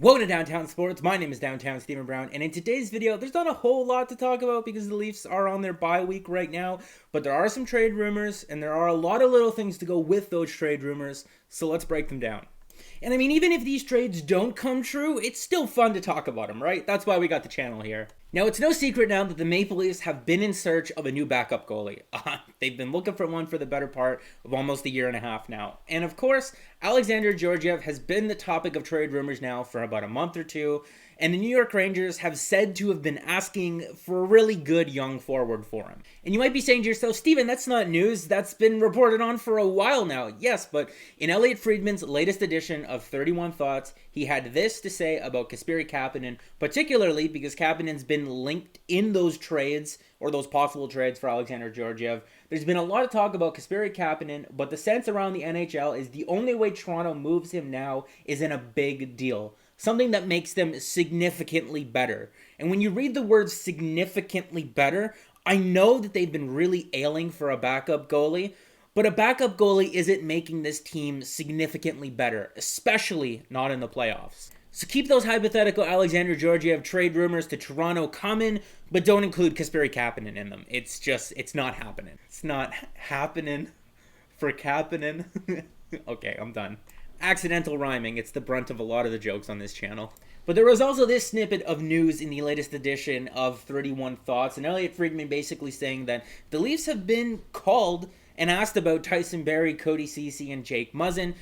Welcome to Downtown Sports. My name is Downtown Stephen Brown, and in today's video, there's not a whole lot to talk about because the Leafs are on their bye week right now, but there are some trade rumors, and there are a lot of little things to go with those trade rumors, so let's break them down. And I mean, even if these trades don't come true, it's still fun to talk about them, right? That's why we got the channel here. Now, it's no secret now that the Maple Leafs have been in search of a new backup goalie. They've been looking for one for the better part of almost a year and a half now. And of course, Alexander Georgiev has been the topic of trade rumors now for about a month or two. And the New York Rangers have said to have been asking for a really good young forward for him. And you might be saying to yourself, Steven, that's not news. That's been reported on for a while now. Yes, but in Elliotte Friedman's latest edition of 31 Thoughts, he had this to say about Kasperi Kapanen, particularly because Kapanen's been linked in those trades, or those possible trades for Alexander Georgiev. There's been a lot of talk about Kasperi Kapanen, but the sense around the NHL is the only way Toronto moves him now is in a big deal. Something that makes them significantly better. And when you read the word significantly better, I know that they've been really ailing for a backup goalie, but a backup goalie isn't making this team significantly better, especially not in the playoffs. So keep those hypothetical Alexander Georgiev trade rumors to Toronto coming, but don't include Kasperi Kapanen in them. It's not happening. It's not happening for Kapanen. Okay, I'm done. Accidental rhyming, it's the brunt of a lot of the jokes on this channel. But there was also this snippet of news in the latest edition of 31 Thoughts, and Elliotte Friedman basically saying that the Leafs have been called and asked about Tyson Barrie, Cody Ceci, and Jake Muzzin.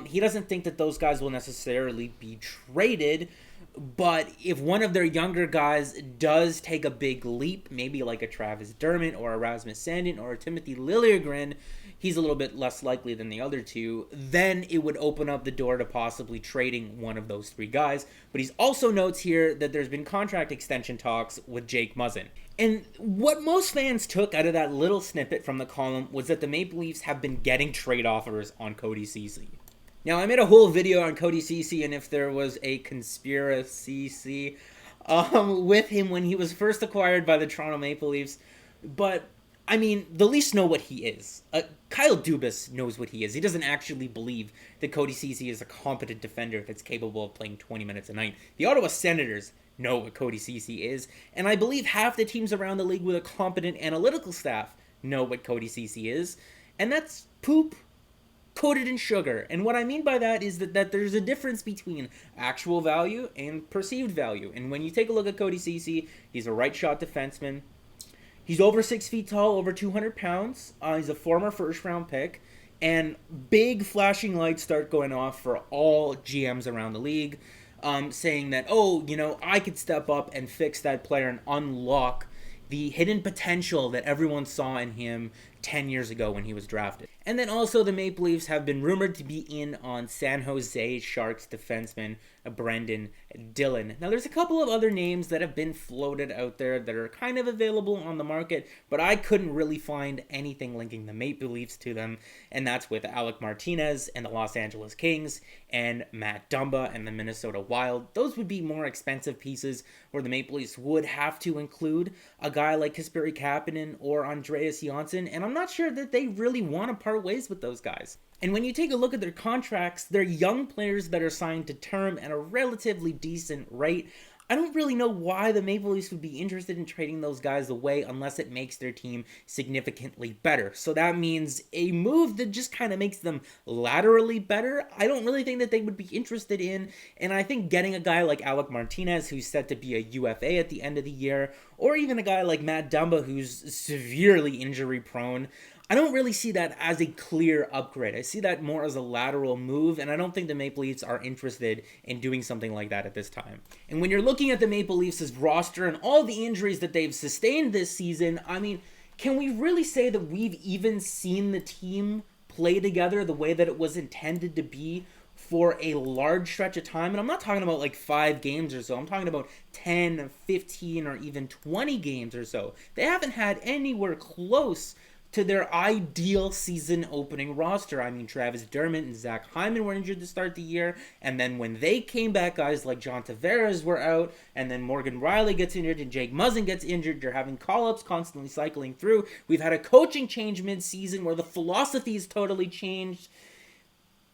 He doesn't think that those guys will necessarily be traded, but if one of their younger guys does take a big leap, maybe like a Travis Dermott or a Rasmus Sandin or a Timothy Liljegren, he's a little bit less likely than the other two, then it would open up the door to possibly trading one of those three guys. But he also notes here that there's been contract extension talks with Jake Muzzin. And what most fans took out of that little snippet from the column was that the Maple Leafs have been getting trade offers on Cody Ceci. Now, I made a whole video on Cody Ceci and if there was a conspiracy with him when he was first acquired by the Toronto Maple Leafs. But, I mean, the Leafs know what he is. Kyle Dubas knows what he is. He doesn't actually believe that Cody Ceci is a competent defender that's capable of playing 20 minutes a night. The Ottawa Senators know what Cody Ceci is, and I believe half the teams around the league with a competent analytical staff know what Cody Ceci is, and that's poop coated in sugar. And what I mean by that is that there's a difference between actual value and perceived value. And when you take a look at Cody Ceci, he's a right shot defenseman. He's over 6 feet tall, over 200 pounds. He's a former first-round pick. And big flashing lights start going off for all GMs around the league, saying that, I could step up and fix that player and unlock the hidden potential that everyone saw in him 10 years ago when he was drafted. And then also the Maple Leafs have been rumored to be in on San Jose Sharks defenseman Brendan Dillon. Now there's a couple of other names that have been floated out there that are kind of available on the market, but I couldn't really find anything linking the Maple Leafs to them, and that's with Alec Martinez and the Los Angeles Kings and Matt Dumba and the Minnesota Wild. Those would be more expensive pieces where the Maple Leafs would have to include a guy like Kasperi Kapanen or Andreas Johnsson, and I'm not sure that they really want to part ways with those guys. And when you take a look at their contracts, they're young players that are signed to term at a relatively decent rate. I don't really know why the Maple Leafs would be interested in trading those guys away unless it makes their team significantly better. So that means a move that just kind of makes them laterally better, I don't really think that they would be interested in. And I think getting a guy like Alec Martinez, who's set to be a UFA at the end of the year, or even a guy like Matt Dumba, who's severely injury prone, I don't really see that as a clear upgrade. I see that more as a lateral move, and I don't think the Maple Leafs are interested in doing something like that at this time. And when you're looking at the Maple Leafs' roster and all the injuries that they've sustained this season, I mean, can we really say that we've even seen the team play together the way that it was intended to be for a large stretch of time? And I'm not talking about like 5 games or so. I'm talking about 10, 15, or even 20 games or so. They haven't had anywhere close to their ideal season opening roster. I mean, Travis Dermott and Zach Hyman were injured to start the year, and then when they came back, guys like John Tavares were out, and then Morgan Riley gets injured and Jake Muzzin gets injured. You're having call-ups constantly cycling through. We've had a coaching change mid-season where the philosophy is totally changed.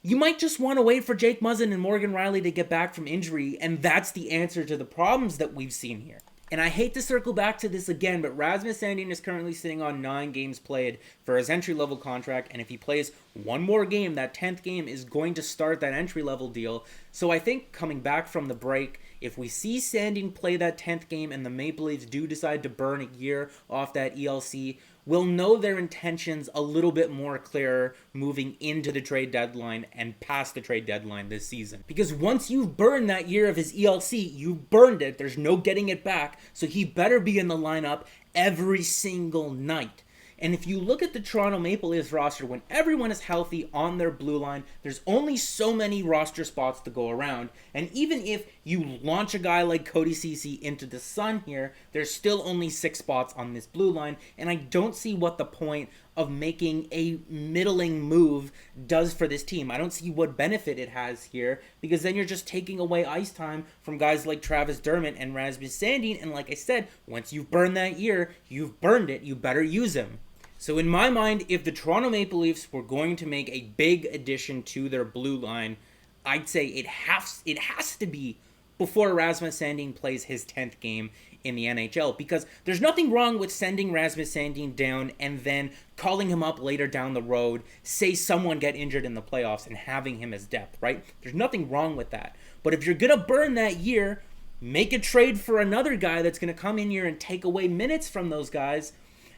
You might just want to wait for Jake Muzzin and Morgan Riley to get back from injury, and that's the answer to the problems that we've seen here. And I hate to circle back to this again, but Rasmus Sandin is currently sitting on 9 games played for his entry-level contract, and if he plays one more game, that 10th game is going to start that entry-level deal. So I think coming back from the break, if we see Sandin play that 10th game and the Maple Leafs do decide to burn a year off that ELC, we'll know their intentions a little bit more clearer moving into the trade deadline and past the trade deadline this season. Because once you've burned that year of his ELC, you've burned it. There's no getting it back. So he better be in the lineup every single night. And if you look at the Toronto Maple Leafs roster, when everyone is healthy on their blue line, there's only so many roster spots to go around. And even if you launch a guy like Cody Ceci into the sun here, there's still only 6 spots on this blue line. And I don't see what the point of making a middling move does for this team. I don't see what benefit it has here, because then you're just taking away ice time from guys like Travis Dermott and Rasmus Sandin. And like I said, once you've burned that year, you've burned it. You better use him. So in my mind, if the Toronto Maple Leafs were going to make a big addition to their blue line, I'd say it has to be before Rasmus Sandin plays his 10th game in the NHL, because there's nothing wrong with sending Rasmus Sandin down and then calling him up later down the road, say someone get injured in the playoffs, and having him as depth, right? There's nothing wrong with that. But if you're going to burn that year, make a trade for another guy that's going to come in here and take away minutes from those guys,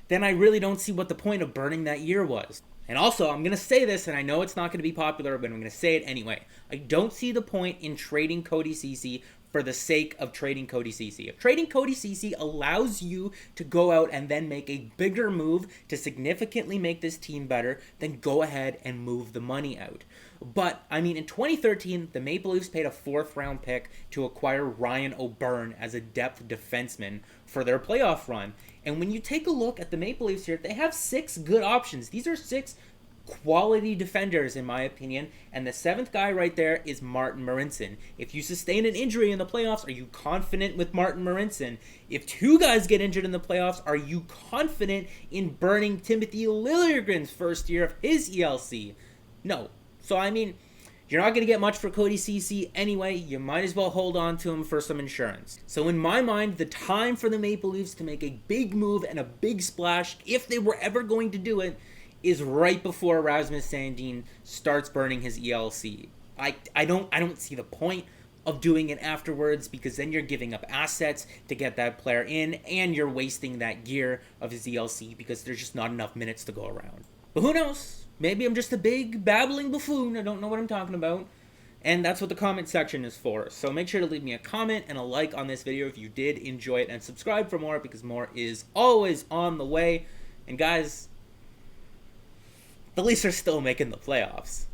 then I really don't see what the point of burning that year was. And also, I'm going to say this, and I know it's not going to be popular, but I'm going to say it anyway. I don't see the point in trading Cody Ceci for the sake of trading Cody Ceci. If trading Cody Ceci allows you to go out and then make a bigger move to significantly make this team better, then go ahead and move the money out. But, I mean, in 2013, the Maple Leafs paid a 4th-round pick to acquire Ryan O'Byrne as a depth defenseman for their playoff run. And when you take a look at the Maple Leafs here, they have 6 good options. These are 6 quality defenders, in my opinion, and the 7th guy right there is Martin Marincin. If you sustain an injury in the playoffs, are you confident with Martin Marincin? If 2 guys get injured in the playoffs, are you confident in burning Timothy Liljegren's first year of his ELC? No. So, I mean, you're not going to get much for Cody Ceci anyway. You might as well hold on to him for some insurance. So in my mind, the time for the Maple Leafs to make a big move and a big splash, if they were ever going to do it, is right before Rasmus Sandin starts burning his ELC. I don't see the point of doing it afterwards, because then you're giving up assets to get that player in, and you're wasting that year of his ELC because there's just not enough minutes to go around. But who knows? Maybe I'm just a big babbling buffoon. I don't know what I'm talking about. And that's what the comment section is for. So make sure to leave me a comment and a like on this video if you did enjoy it, and subscribe for more, because more is always on the way. And guys, the Leafs are still making the playoffs.